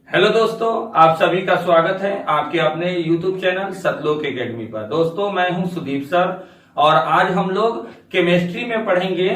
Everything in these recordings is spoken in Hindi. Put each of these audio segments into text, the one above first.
हेलो दोस्तों, आप सभी का स्वागत है आपके अपने YouTube चैनल सतलोक एकेडमी पर। दोस्तों, मैं हूं सुदीप सर और आज हम लोग केमिस्ट्री में पढ़ेंगे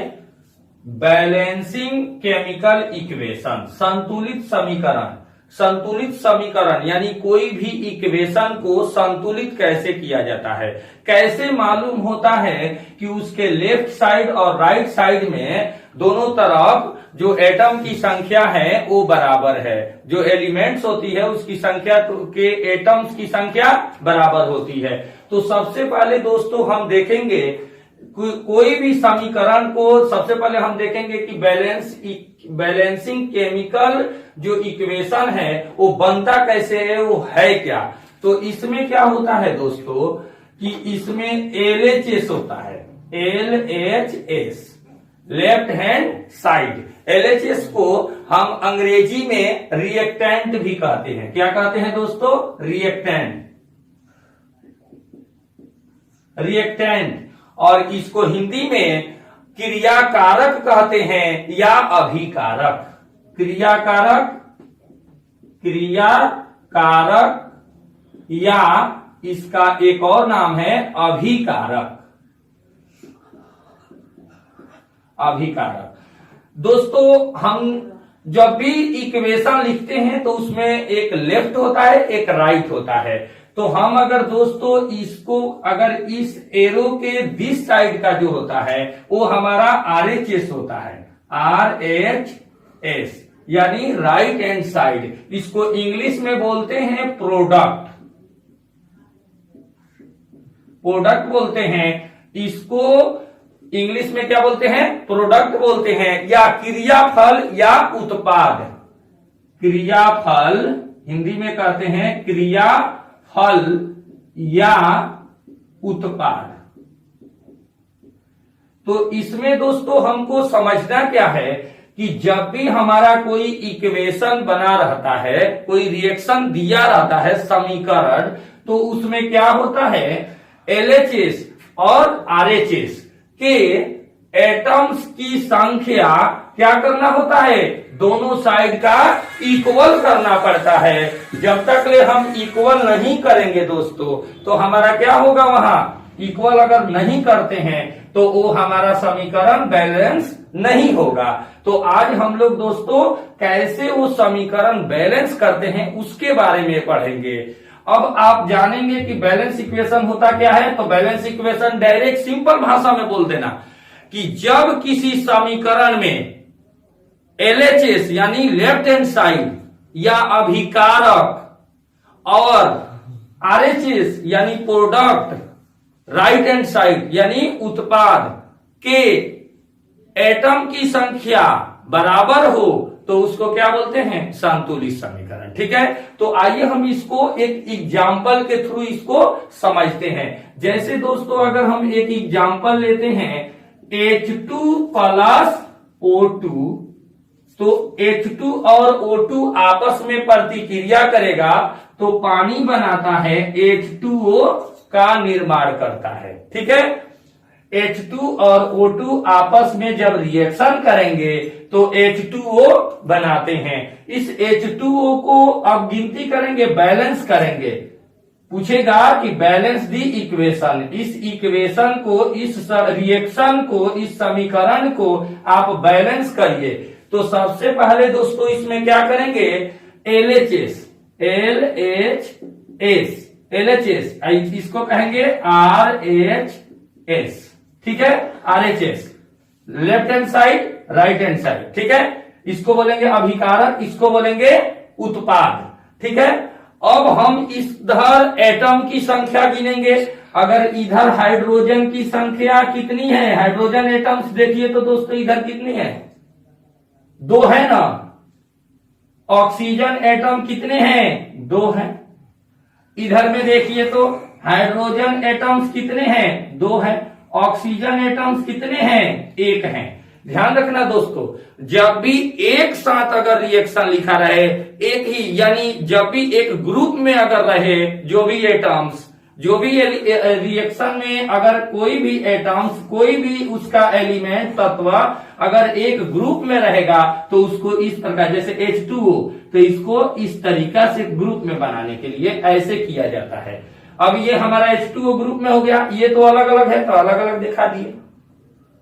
बैलेंसिंग केमिकल इक्वेशन, संतुलित समीकरण। संतुलित समीकरण यानी कोई भी इक्वेशन को संतुलित कैसे किया जाता है, कैसे मालूम होता है कि उसके लेफ्ट साइड और राइट साइड में दोनों तरफ जो एटम की संख्या है वो बराबर है, जो एलिमेंट्स होती है उसकी संख्या के एटम्स की संख्या बराबर होती है। तो सबसे पहले दोस्तों हम देखेंगे कोई भी समीकरण को, सबसे पहले हम देखेंगे कि बैलेंसिंग केमिकल जो इक्वेशन है वो बनता कैसे है, वो है क्या। तो इसमें क्या होता है दोस्तों कि इसमें LHS होता है, LHS left hand side. LHS को हम अंग्रेजी में रिएक्टेंट भी कहते हैं। क्या कहते हैं दोस्तों? रिएक्टेंट। और इसको हिंदी में क्रियाकारक कहते हैं या अभिकारक। क्रियाकारक या इसका एक और नाम है अभिकारक। दोस्तों, हम जब भी इक्वेशन लिखते हैं तो उसमें एक लेफ्ट होता है, एक राइट होता है। तो हम अगर दोस्तों इसको अगर इस एरो के दिस साइड का जो होता है वो हमारा RHS होता है, RHS यानी राइट हैंड साइड। इसको इंग्लिश में बोलते हैं प्रोडक्ट बोलते हैं। इसको इंग्लिश में क्या बोलते हैं? प्रोडक्ट बोलते हैं, या क्रियाफल या उत्पाद। क्रियाफल हिंदी में कहते हैं क्रियाफल या उत्पाद। तो इसमें दोस्तों हमको समझना क्या है कि जब भी हमारा कोई इक्वेशन बना रहता है, कोई रिएक्शन दिया रहता है, समीकरण, तो उसमें क्या होता है, LHS और RHS के एटम्स की संख्या क्या करना होता है, दोनों साइड का इक्वल करना पड़ता है। जब तक ले हम इक्वल नहीं करेंगे दोस्तों तो हमारा क्या होगा, वहां इक्वल अगर नहीं करते हैं तो वो हमारा समीकरण बैलेंस नहीं होगा। तो आज हम लोग दोस्तों कैसे वो समीकरण बैलेंस करते हैं उसके बारे में पढ़ेंगे। अब आप जानेंगे कि बैलेंस इक्वेशन होता क्या है। तो बैलेंस इक्वेशन डायरेक्ट सिंपल भाषा में बोल देना कि जब किसी समीकरण में LHS यानी लेफ्ट हैंड साइड या अभिकारक और RHS यानी प्रोडक्ट राइट हैंड साइड यानी उत्पाद के एटम की संख्या बराबर हो तो उसको क्या बोलते हैं, संतुलित समीकरण। ठीक है, तो आइए हम इसको एक एग्जाम्पल के थ्रू इसको समझते हैं। जैसे दोस्तों अगर हम एक एग्जाम्पल लेते हैं H2 प्लस O2, तो H2 और O2 आपस में प्रतिक्रिया करेगा तो पानी बनाता है, H2O का निर्माण करता है। ठीक है, H2 और O2 आपस में जब रिएक्शन करेंगे तो H2O बनाते हैं। इस H2O को अब गिनती करेंगे, बैलेंस करेंगे। पूछेगा कि बैलेंस दी इक्वेशन, इस इक्वेशन को, इस रिएक्शन को, इस समीकरण को आप बैलेंस करिए। तो सबसे पहले दोस्तों इसमें क्या करेंगे, LHS इसको कहेंगे RHS। ठीक है, RHS left hand side, right hand side. ठीक है, इसको बोलेंगे अभिकारक, इसको बोलेंगे उत्पाद। ठीक है, अब हम इधर एटम की संख्या गिनेंगे। अगर इधर हाइड्रोजन की संख्या कितनी है, हाइड्रोजन एटम्स देखिए तो दोस्तों इधर कितनी है, 2 है ना। ऑक्सीजन एटम कितने हैं, 2 हैं। इधर में देखिए तो हाइड्रोजन एटम्स कितने हैं, 2 हैं। ऑक्सीजन एटम्स कितने हैं, 1 हैं। ध्यान रखना दोस्तों, जब भी एक साथ अगर रिएक्शन लिखा रहे, एक ही यानी जब भी एक ग्रुप में अगर रहे जो भी एटम्स, जो भी रिएक्शन में अगर कोई भी एटम्स, कोई भी उसका एलिमेंट तत्व अगर एक ग्रुप में रहेगा तो उसको इस प्रकार, जैसे H2O, तो इसको इस तरीका से ग्रुप में बनाने के लिए ऐसे किया जाता है। अब ये हमारा H2O ग्रुप में हो गया, ये तो अलग अलग है तो अलग अलग दिखा दिए।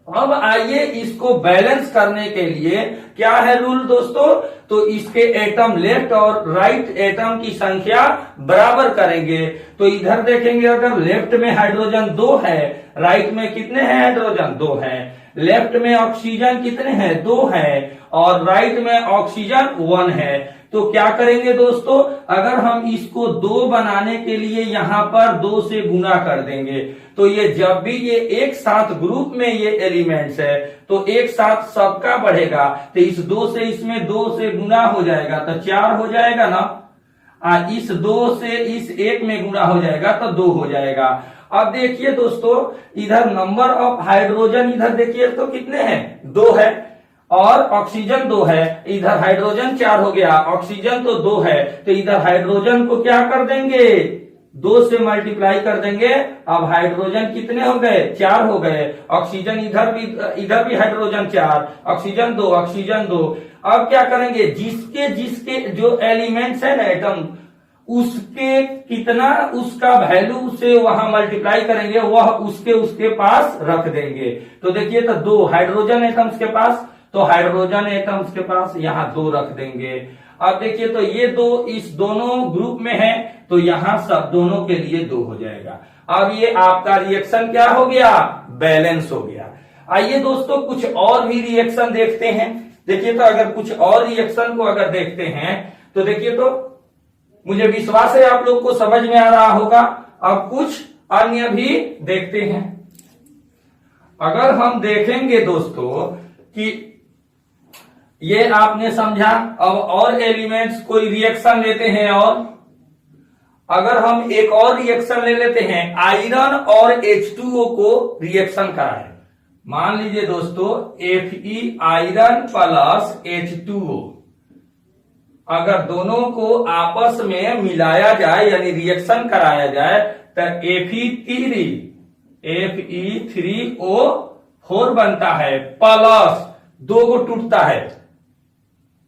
अब आइए इसको बैलेंस करने के लिए क्या है रूल दोस्तों, तो इसके एटम लेफ्ट और राइट एटम की संख्या बराबर करेंगे। तो इधर देखेंगे अगर लेफ्ट में हाइड्रोजन 2 है, राइट में कितने हैं हाइड्रोजन 2 है, लेफ्ट में ऑक्सीजन कितने हैं 2 है और राइट में ऑक्सीजन 1 है। तो क्या करेंगे दोस्तों, अगर हम इसको 2 बनाने के लिए यहां पर 2 से गुना कर देंगे तो ये जब भी ये एक साथ ग्रुप में ये एलिमेंट्स है तो एक साथ सबका बढ़ेगा, तो इस 2 से इसमें 2 से गुना हो जाएगा तो 4 हो जाएगा ना, इस 2 से इस 1 में गुना हो जाएगा तो 2 हो जाएगा। अब देखिए दोस्तों इधर नंबर ऑफ हाइड्रोजन इधर देखिए तो कितने हैं 2 है और ऑक्सीजन 2 है, इधर हाइड्रोजन 4 हो गया, ऑक्सीजन तो 2 है, तो इधर हाइड्रोजन को क्या कर देंगे 2 से मल्टीप्लाई कर देंगे। अब हाइड्रोजन कितने हो गए 4 हो गए, ऑक्सीजन इधर भी हाइड्रोजन 4, ऑक्सीजन 2, ऑक्सीजन 2। अब क्या करेंगे, जिसके जिसके जो एलिमेंट्स है ना एटम, उसके कितना उसका वैल्यू से वहां मल्टीप्लाई करेंगे, वह उसके पास रख देंगे। तो देखिए तो 2 हाइड्रोजन एटम्स के पास, तो हाइड्रोजन एटम्स के पास यहां 2 रख देंगे। अब देखिए तो ये 2 इस दोनों ग्रुप में है तो यहां सब दोनों के लिए 2 हो जाएगा। अब ये आपका रिएक्शन क्या हो गया, बैलेंस हो गया। आइए दोस्तों कुछ और भी रिएक्शन देखते हैं। देखिए तो अगर कुछ और रिएक्शन को अगर देखते हैं तो देखिए तो मुझे विश्वास है आप लोग को समझ में आ रहा होगा। अब कुछ अन्य भी देखते हैं। अगर हम देखेंगे दोस्तों कि ये आपने समझा, अब और एलिमेंट्स कोई रिएक्शन लेते हैं, और अगर हम एक और रिएक्शन ले लेते हैं, आयरन और H2O को रिएक्शन कराएं। मान लीजिए दोस्तों Fe आयरन प्लस H2O, अगर दोनों को आपस में मिलाया जाए यानी रिएक्शन कराया जाए तो Fe3O4 बनता है, प्लस 2 को टूटता है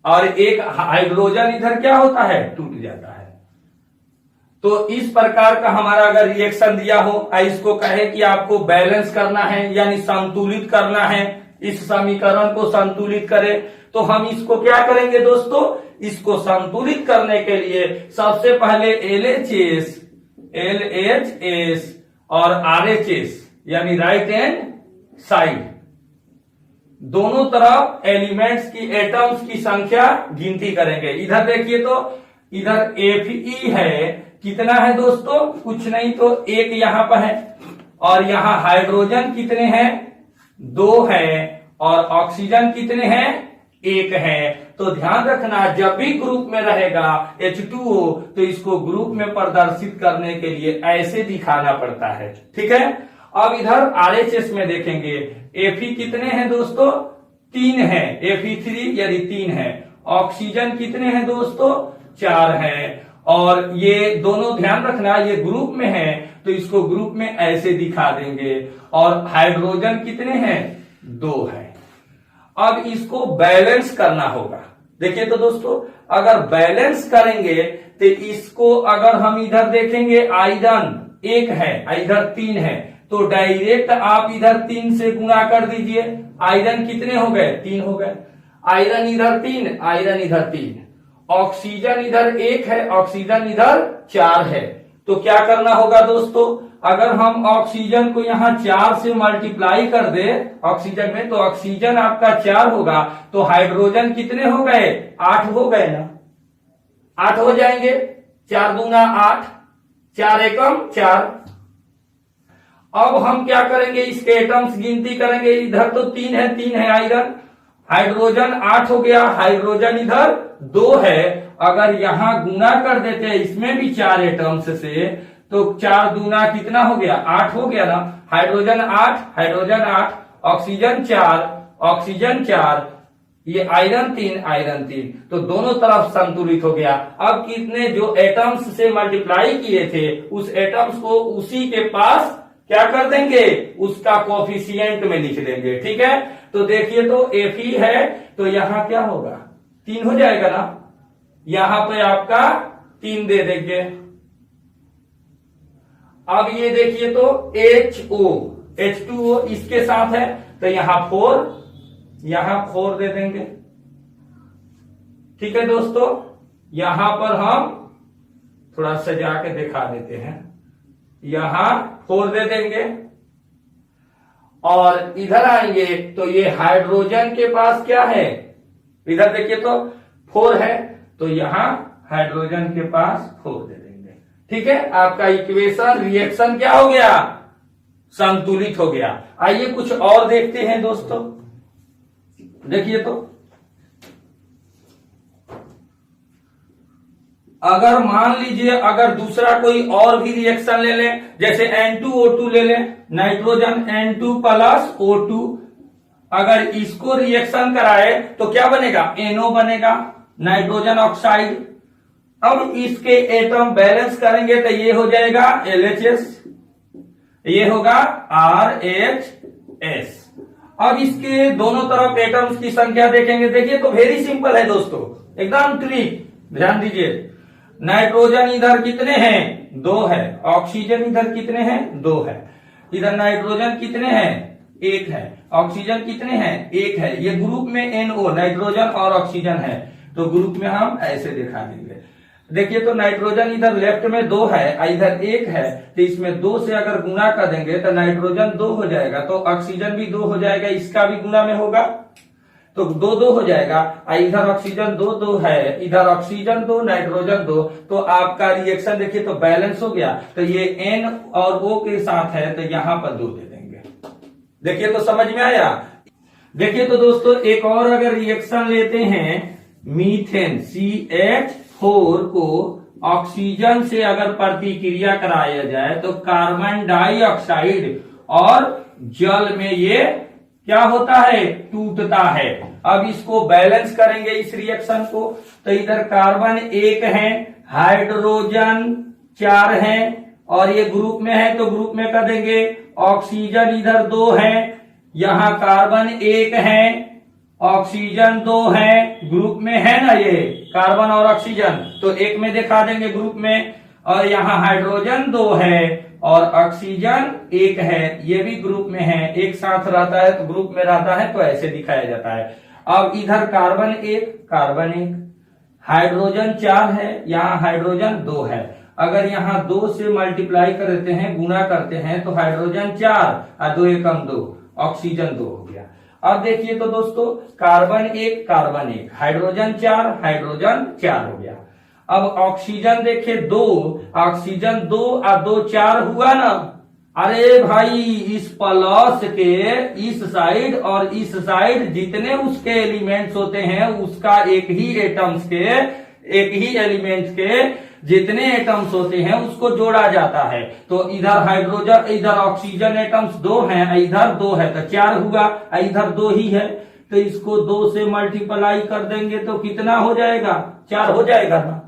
और एक हाइड्रोजन इधर क्या होता है टूट जाता है। तो इस प्रकार का हमारा अगर रिएक्शन दिया हो, इसको कहे कि आपको बैलेंस करना है यानी संतुलित करना है, इस समीकरण को संतुलित करें, तो हम इसको क्या करेंगे दोस्तों, इसको संतुलित करने के लिए सबसे पहले LHS और RHS यानी राइट हैंड साइड दोनों तरफ एलिमेंट्स की एटम्स की संख्या गिनती करेंगे। इधर देखिए तो इधर Fe है, कितना है दोस्तों, कुछ नहीं तो 1 यहां पर है, और यहां हाइड्रोजन कितने हैं 2 है, और ऑक्सीजन कितने हैं 1 है। तो ध्यान रखना जब भी ग्रुप में रहेगा H2O तो इसको ग्रुप में प्रदर्शित करने के लिए ऐसे दिखाना पड़ता है, ठीक है। अब इधर RHS में देखेंगे, Fe कितने हैं दोस्तों 3 है, Fe3 यदि 3 है, ऑक्सीजन कितने हैं दोस्तों 4 है, और ये दोनों ध्यान रखना ये ग्रुप में है तो इसको ग्रुप में ऐसे दिखा देंगे, और हाइड्रोजन कितने हैं 2 है। अब इसको बैलेंस करना होगा। देखिए तो दोस्तों अगर बैलेंस करेंगे तो इसको अगर हम इधर देखेंगे आयरन 1 है, इधर 3 है, तो डायरेक्ट आप इधर 3 से गुणा कर दीजिए। आयरन कितने हो गए 3 हो गए, आयरन इधर 3, आयरन इधर 3, ऑक्सीजन इधर 1 है, ऑक्सीजन इधर 4 है। तो क्या करना होगा दोस्तों, अगर हम ऑक्सीजन को यहां 4 से मल्टीप्लाई कर दे ऑक्सीजन में, तो ऑक्सीजन आपका 4 होगा, तो हाइड्रोजन कितने हो गए 8 हो गए ना, 8 हो जाएंगे, 4 दूना 8, 4 एकम 4। अब हम क्या करेंगे, इसके एटम्स गिनती करेंगे। इधर तो 3 है आयरन, हाइड्रोजन 8 हो गया, हाइड्रोजन इधर 2 है। अगर यहां गुना कर देते हैं इसमें भी 4 एटम्स से, तो 4 दूना कितना हो गया 8 हो गया ना, हाइड्रोजन 8, हाइड्रोजन 8, ऑक्सीजन 4, ऑक्सीजन 4, ये आयरन 3 आयरन 3, तो दोनों तरफ संतुलित हो गया। अब कितने जो एटम्स से मल्टीप्लाई किए थे उस एटम्स को उसी के पास क्या कर देंगे, उसका कोफिशिएंट में लिख देंगे। ठीक है, तो देखिए तो Fe है तो यहां क्या होगा 3 हो जाएगा ना, यहां पे आपका 3 दे देंगे। अब ये देखिए तो H2O इसके साथ है तो यहां 4 दे देंगे। ठीक है दोस्तों, यहां पर हम थोड़ा सजा के दिखा देते हैं, यहां 4 दे देंगे और इधर आएंगे तो ये हाइड्रोजन के पास क्या है, इधर देखिए तो 4 है तो यहां हाइड्रोजन के पास 4 दे देंगे। ठीक है, आपका इक्वेशन रिएक्शन क्या हो गया, संतुलित हो गया। आइए कुछ और देखते हैं दोस्तों, देखिए तो अगर मान लीजिए अगर दूसरा कोई और भी रिएक्शन ले लें, जैसे N2O2 ले लें, नाइट्रोजन N2 प्लस O2, अगर इसको रिएक्शन कराए तो क्या बनेगा, NO बनेगा, नाइट्रोजन ऑक्साइड। अब इसके एटम बैलेंस करेंगे तो ये हो जाएगा LHS, ये होगा RHS। अब इसके दोनों तरफ एटम्स की संख्या देखेंगे, देखिए तो वेरी सिंपल है दोस्तों, एकदम ट्रिक, ध्यान दीजिए। नाइट्रोजन इधर कितने हैं, 2 है, ऑक्सीजन इधर कितने हैं, 2 है, इधर नाइट्रोजन कितने हैं, 1 है, ऑक्सीजन कितने हैं, 1 है। ये ग्रुप में NO नाइट्रोजन और ऑक्सीजन है तो ग्रुप में हम ऐसे दिखा देंगे। देखिए तो नाइट्रोजन इधर लेफ्ट में 2 है, इधर 1 है, तो इसमें 2 से अगर गुना कर देंगे तो नाइट्रोजन 2 हो जाएगा, तो ऑक्सीजन भी 2 हो जाएगा, इसका भी गुना में होगा तो 2 हो जाएगा। इधर ऑक्सीजन 2 है, इधर ऑक्सीजन 2 नाइट्रोजन 2, तो आपका रिएक्शन देखिए तो बैलेंस हो गया। तो ये N और O के साथ है तो यहां पर 2 दे देंगे। देखिए तो समझ में आया। देखिए तो दोस्तों एक और अगर रिएक्शन लेते हैं, मीथेन CH4 को ऑक्सीजन से अगर प्रतिक्रिया कराया जाए तो कार्बन डाइऑक्साइड और जल में ये क्या होता है, टूटता है। अब इसको बैलेंस करेंगे इस रिएक्शन को, तो इधर कार्बन 1 है, हाइड्रोजन 4 है और ये ग्रुप में है तो ग्रुप में कर देंगे। ऑक्सीजन इधर 2 है, यहां कार्बन 1 है, ऑक्सीजन 2 है, ग्रुप में है ना ये कार्बन और ऑक्सीजन, तो 1 में दिखा देंगे ग्रुप में। और यहाँ हाइड्रोजन 2 है और ऑक्सीजन 1 है, ये भी ग्रुप में है, एक साथ रहता है तो ग्रुप में रहता है तो ऐसे दिखाया जाता है। अब इधर कार्बन 1 हाइड्रोजन 4 है, यहाँ हाइड्रोजन 2 है। अगर यहाँ 2 से मल्टीप्लाई कर देते हैं, गुना करते हैं तो हाइड्रोजन 4 और 2 एकम 2, ऑक्सीजन 2 हो गया। अब देखिए तो दोस्तों कार्बन 1 हाइड्रोजन 4 हो गया। अब ऑक्सीजन देखिए 2, ऑक्सीजन 2 और 2 4 हुआ ना। अरे भाई इस प्लस के इस साइड और इस साइड जितने उसके एलिमेंट्स होते हैं उसका एक ही एलिमेंट के जितने एटम्स होते हैं उसको जोड़ा जाता है। तो इधर हाइड्रोजन इधर ऑक्सीजन एटम्स 2 हैं, इधर 2 है तो 4 हुआ, इधर 2 ही है तो इसको 2 से मल्टीप्लाई कर देंगे तो कितना हो जाएगा, 4 हो जाएगा ना।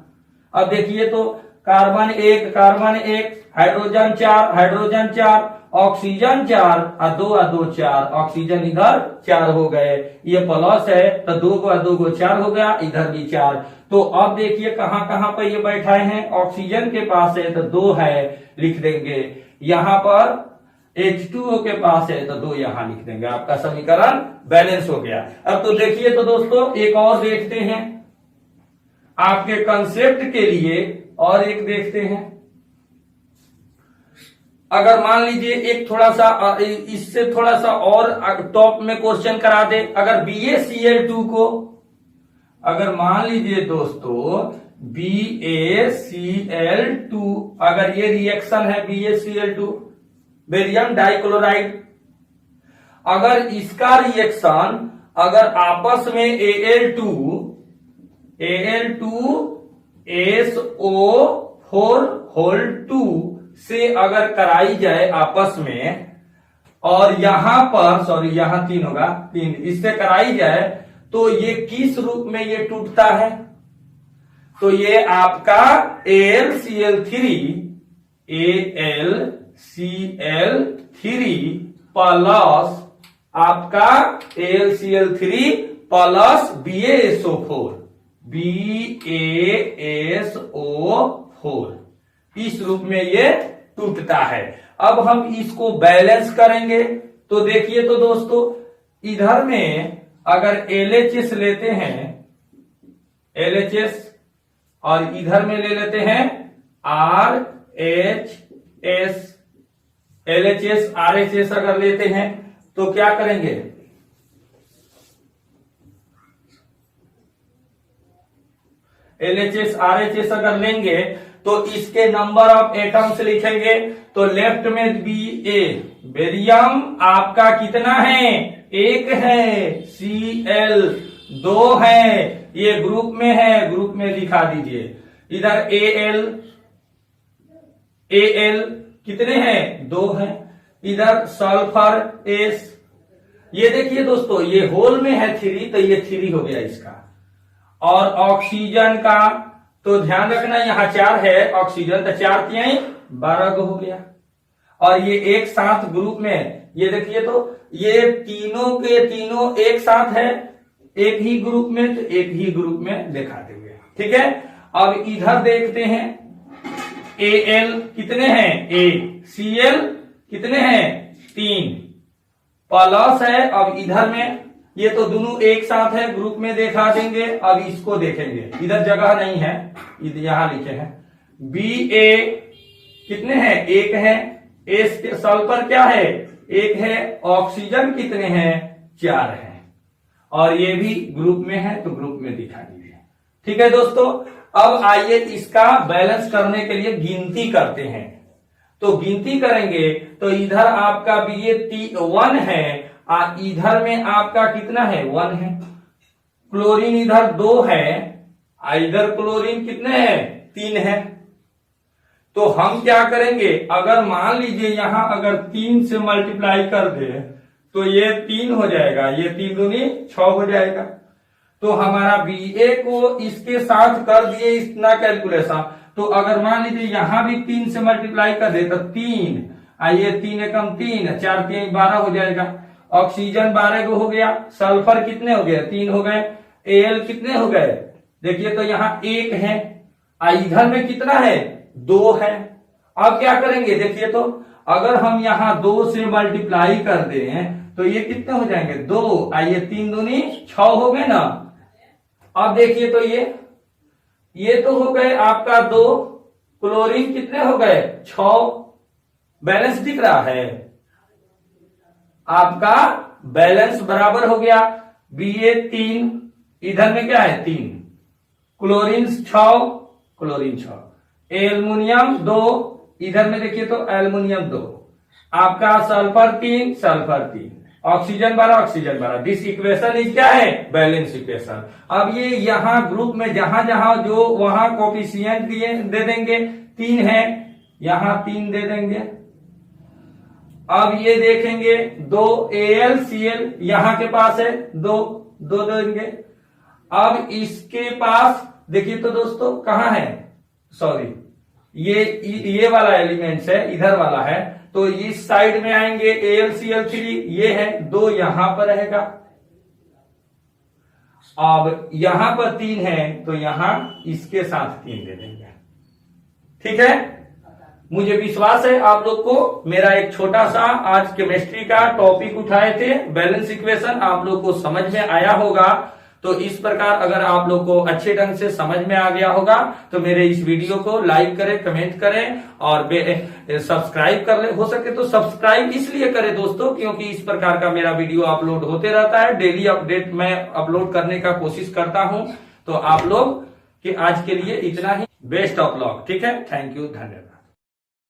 अब देखिए तो कार्बन 1 हाइड्रोजन 4 ऑक्सीजन 4 और 2 4, ऑक्सीजन इधर 4 हो गए, ये प्लस है तो 2 4 हो गया, इधर भी 4। तो अब देखिए कहां कहां पर ये बैठाए हैं, ऑक्सीजन के पास है तो 2 है लिख देंगे, यहां पर H2O के पास है तो 2 यहां लिख देंगे, आपका समीकरण बैलेंस हो गया। अब तो देखिए तो दोस्तों एक और देखते हैं आपके कंसेप्ट के लिए, और एक देखते हैं। अगर मान लीजिए एक थोड़ा सा इससे थोड़ा सा और टॉप में क्वेश्चन करा दे, अगर BaCl2 को अगर मान लीजिए दोस्तों BaCl2 अगर ये रिएक्शन है BaCl2 बेरियम डाइक्लोराइड, अगर इसका रिएक्शन अगर आपस में Al2SO4 से अगर कराई जाए आपस में, और यहां पर यहां 3 होगा, 3 इससे कराई जाए तो ये किस रूप में ये टूटता है? तो ये आपका AlCl3 प्लस आपका AlCl3 प्लस BaSO4 इस रूप में ये टूटता है। अब हम इसको बैलेंस करेंगे तो देखिए तो दोस्तों, इधर में अगर LHS लेते हैं LHS और इधर में ले लेते हैं RHS, LHS RHS अगर लेते हैं तो क्या करेंगे? LHS RHS अगर लेंगे तो इसके नंबर ऑफ एटम्स लिखेंगे। तो लेफ्ट में Ba बेरियम आपका कितना है? 1 है। Cl 2 है, ये ग्रुप में है, ग्रुप में दिखा दीजिए। इधर Al कितने हैं? 2 है। इधर सल्फर S, ये देखिए दोस्तों, ये होल में है 3 तो ये 3 हो गया इसका। और ऑक्सीजन का तो ध्यान रखना, यहां 4 है ऑक्सीजन, तो 4 तिहाई 12 हो गया। और ये एक साथ ग्रुप में, ये देखिए तो ये तीनों के तीनों एक साथ है, एक ही ग्रुप में, तो एक ही ग्रुप में दिखा देंगे। ठीक है। अब इधर देखते हैं, Al कितने हैं? 1, Cl कितने हैं? 3 प्लस है। अब इधर में ये तो दोनों एक साथ है, ग्रुप में दिखा देंगे। अब इसको देखेंगे, इधर जगह नहीं है, इधर यहां लिखे हैं। Ba कितने हैं? 1 है। S के सल्फर क्या है? 1 है। ऑक्सीजन कितने हैं? 4 है। और ये भी ग्रुप में है तो ग्रुप में दिखा दीजिए। ठीक है दोस्तों, अब आइए इसका बैलेंस करने के लिए गिनती करते हैं। तो गिनती करेंगे तो इधर आपका Ba 1 है, इधर में आपका कितना है? 1 है। क्लोरीन इधर 2 है, इधर क्लोरीन कितने हैं? 3 है। तो हम क्या करेंगे, अगर मान लीजिए यहां अगर 3 से मल्टीप्लाई कर दे तो ये 3 हो जाएगा, ये 3 दूनी 6 हो जाएगा। तो हमारा Ba को इसके साथ कर दिए इतना कैलकुलेशन। तो अगर मान लीजिए यहां भी 3 से मल्टीप्लाई कर दे तो 3, आइए 3 एकम 3, 4 3 12 हो जाएगा। ऑक्सीजन 12 को हो गया। सल्फर कितने हो गए? 3 हो गए। Al कितने हो गए? देखिए तो यहाँ 1 है, इधर में कितना है? 2 है। अब क्या करेंगे, देखिए तो अगर हम यहाँ 2 से मल्टीप्लाई कर दें तो ये कितने हो जाएंगे? 2, आइए 3 दूनी 6 हो गए ना। अब देखिए तो ये तो हो गए आपका 2, क्लोरीन कितने हो गए? 6। बैलेंस दिख रहा है आपका, बैलेंस बराबर हो गया। Ba 3, इधर में क्या है? 3, क्लोरीन 6, क्लोरीन 6। एल्युमिनियम 2, इधर में देखिए तो एल्युमिनियम 2, आपका sulphur 3, sulphur 3, oxygen 12, oxygen 12। This equation is क्या है? Balance equation. अब ये यहां ग्रुप में जहां जहां जो वहां कोफिशिएंट दे देंगे। 3 है, यहां 3 दे देंगे। अब ये देखेंगे 2 AlCl यहां के पास है 2 देंगे। अब इसके पास देखिए तो दोस्तों कहां है? सॉरी, ये वाला एलिमेंट्स है, इधर वाला है। तो इस साइड में आएंगे AlCl3, ये है 2 यहां पर रहेगा। अब यहां पर 3 है तो यहां इसके साथ 3 दे देंगे। ठीक है। मुझे विश्वास है आप लोग को मेरा एक छोटा सा आज केमिस्ट्री का टॉपिक उठाए थे, बैलेंस इक्वेशन, आप लोग को समझ में आया होगा। तो इस प्रकार अगर आप लोग को अच्छे ढंग से समझ में आ गया होगा तो मेरे इस वीडियो को लाइक करें, कमेंट करें और सब्सक्राइब कर ले। हो सके तो सब्सक्राइब इसलिए करें दोस्तों क्योंकि इस प्रकार का मेरा वीडियो अपलोड होते रहता है। डेली अपडेट मैं अपलोड करने का कोशिश करता हूं। तो आप लोग कि आज के लिए इतना ही। Best of luck. ठीक है, थैंक यू, धन्यवाद।